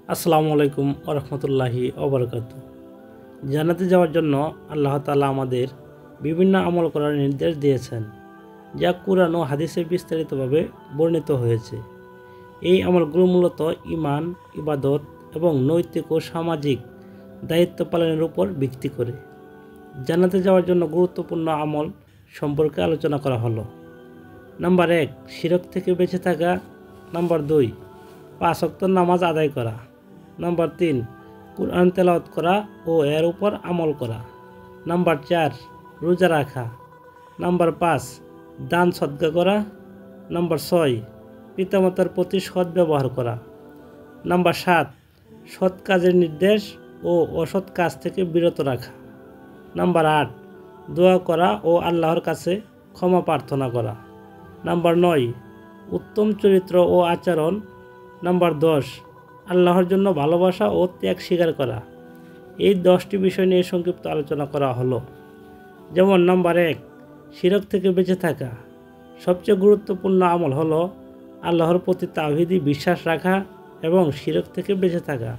আসসালামু আলাইকুম ওয়া রাহমাতুল্লাহি ওয়া বারাকাতুহু। জান্নাতে যাওয়ার জন্য আল্লাহ তাআলা আমাদের বিভিন্ন আমল করার নির্দেশ দিয়েছেন, যা কুরআন ও হাদিসে বিস্তারিতভাবে বর্ণিত হয়েছে। এই আমলগুলো মূলত ঈমান, ইবাদত এবং নৈতিক ও সামাজিক দায়িত্ব পালনের উপর ভিত্তি করে। জান্নাতে যাওয়ার জন্য গুরুত্বপূর্ণ আমল সম্পর্কে আলোচনা করা হলো। নাম্বার 1, শিরক থেকে বেঁচে থাকা। নাম্বার 2, 5 ওয়াক্ত নামাজ আদায় করা। নাম্বার 3, কুরআন তেলাওয়াত করা ও এর উপর আমল করা। নাম্বার 4, রোজা রাখা। নাম্বার 5, দান সদকা করা। নাম্বার 6, পিতামাতার প্রতি সৎ ব্যবহার করা। নাম্বার 7, সৎ কাজের নির্দেশ ও অসৎ কাজ থেকে বিরত রাখা। নাম্বার 8, দোয়া করা ও আল্লাহর কাছে ক্ষমা প্রার্থনা করা। নাম্বার 9, উত্তম চরিত্র ও আচরণ। নাম্বার 10, আল্লাহর জন্য ভালোবাসা ও ত্যাগ স্বীকার করা। এই 10টি বিষয় নিয়ে সংক্ষিপ্ত আলোচনা করা হলো। যেমন নাম্বার 1, শিরক থেকে বেঁচে থাকা। সবচেয়ে গুরুত্বপূর্ণ আমল হলো আল্লাহর প্রতি তাওহীদি বিশ্বাস রাখা এবং শিরক থেকে বেঁচে থাকা।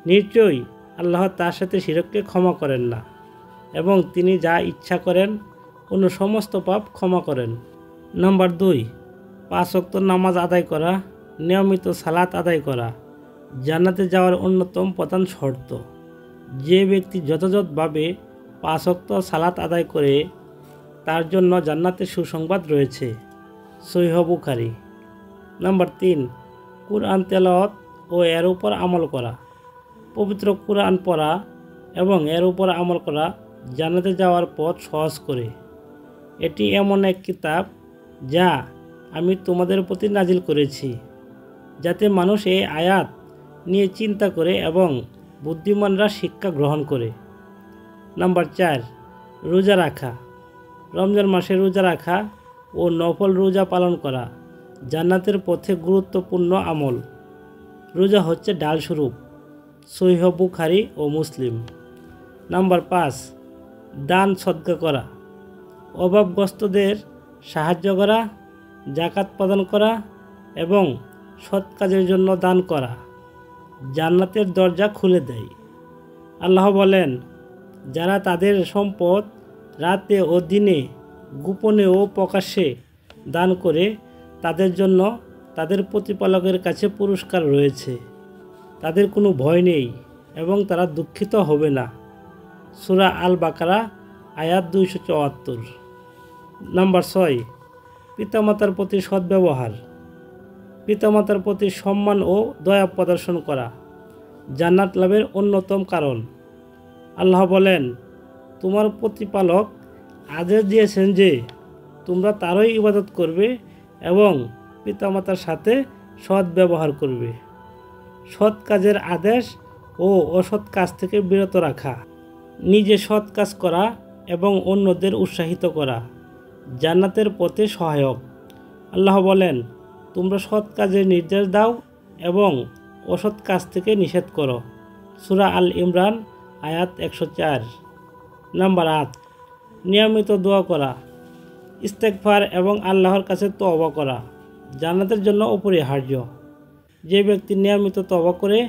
নিশ্চয়ই আল্লাহ তার সাথে শিরককে ক্ষমা করেন না এবং তিনি যা ইচ্ছা করেন অন্য সমস্ত পাপ ক্ষমা করেন। নাম্বার 2, 5 ওয়াক্ত নামাজ আদায় করা। নিয়মিত সালাত আদায় করা জান্নাতে যাওয়ার অন্যতম প্রধান শর্ত। যে ব্যক্তি যথাযথভাবে 5 ওয়াক্ত সালাত আদায় করে তার জন্য জান্নাতের সুসংবাদ রয়েছে। সহিহ বুখারী। নাম্বার 3, কুরআন তেলাওয়াত ও এর উপর আমল করা। পবিত্র কুরআন পড়া এবং এর উপর আমল করা জান্নাতে যাওয়ার পথ সহজ করে। এটি এমন এক কিতাব যা আমি তোমাদের প্রতি নাজিল করেছি, যাতে মানুষ এই আয়াত নিয়ে চিন্তা করে এবং বুদ্ধিমানরা শিক্ষা গ্রহণ করে। নাম্বার 4, রোজা রাখা। রমজান মাসে রোজা রাখা ও নফল রোজা পালন করা জান্নাতের পথে গুরুত্বপূর্ণ আমল। রোজা হচ্ছে ঢাল স্বরূপ। সহিহ বুখারী ও মুসলিম। নাম্বার 5, দান সদকা করা। অভাবগ্রস্তদের সাহায্য করা, যাকাত প্রদান করা এবং সৎ কাজের জন্য দান করা জান্নাতের দরজা খুলে দেয়। আল্লাহ বলেন, যারা তাদের সম্পদ রাতে ও দিনে গোপনে ও প্রকাশ্যে দান করে তাদের জন্য তাদের প্রতিপালকের কাছে পুরস্কার রয়েছে। তাদের কোনো ভয় নেই এবং তারা দুঃখিত হবে না। সূরা আল বাকারা আয়াত 274। নাম্বার 6, পিতামাতার প্রতি সদ্ব্যবহার। পিতামাতার প্রতি সম্মান ও দয়া প্রদর্শন করা জান্নাত লাভের অন্যতম কারণ। আল্লাহ বলেন, তোমার প্রতিপালক আদেশ দিয়েছেন যে তোমরা তারই ইবাদত করবে এবং পিতামাতার সাথে সৎ ব্যবহার করবে। সৎ কাজের আদেশ ও অসৎ কাজ থেকে বিরত রাখা, নিজে সৎ কাজ করা এবং অন্যদের উৎসাহিত করা জান্নাতের পথে সহায়ক। আল্লাহ বলেন, তোমরা সৎ কাজের নির্দেশ দাও এবং অসৎ কাজ থেকে নিষেধ করো। সূরা আল ইমরান আয়াত 104। নাম্বার 8, নিয়মিত দোয়া করা। ইস্তেগফার এবং আল্লাহর কাছে তওবা করা জান্নাতের জন্য অপরিহার্য। যে ব্যক্তি নিয়মিত তওবা করে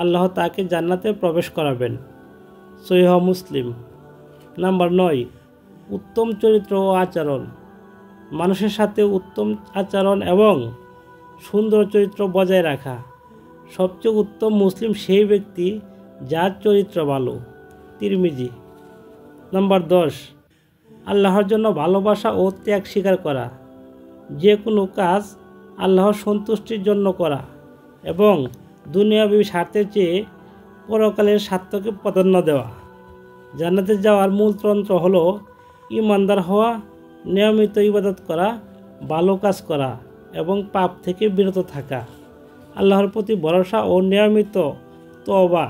আল্লাহ তাকে জান্নাতে প্রবেশ করাবেন। সহিহ মুসলিম। নাম্বার 9, উত্তম চরিত্র ও আচরণ। মানুষের সাথে উত্তম আচরণ এবং সুন্দর চরিত্র বজায় রাখা। সবচেয়ে উত্তম মুসলিম সেই ব্যক্তি যার চরিত্র ভালো। তিরমিজি। নাম্বার 10, আল্লাহর জন্য ভালোবাসা ও ত্যাগ স্বীকার করা। যে কোনো কাজ আল্লাহর সন্তুষ্টির জন্য করা এবং দুনিয়াবী স্বার্থের চেয়ে পরকালের স্বার্থকে প্রাধান্য দেওয়া। জান্নাতে যাওয়ার মূলতন্ত্র হলো ঈমানদার হওয়া, নিয়মিত ইবাদত করা, ভালো কাজ করা এবং পাপ থেকে বিরত থাকা। আল্লাহর প্রতি ভরসা ও নিয়মিত তওবা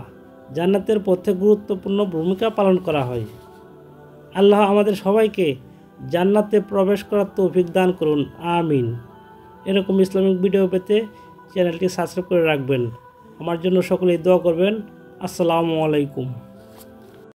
জান্নাতের পথে গুরুত্বপূর্ণ ভূমিকা পালন করা হয়। আল্লাহ আমাদের সবাইকে জান্নাতে প্রবেশ করার তৌফিক দান করুন, আমিন। এরকম ইসলামিক ভিডিও পেতে চ্যানেলটি সাবস্ক্রাইব করে রাখবেন। আমার জন্য সকলেই দোয়া করবেন। আসসালামু আলাইকুম।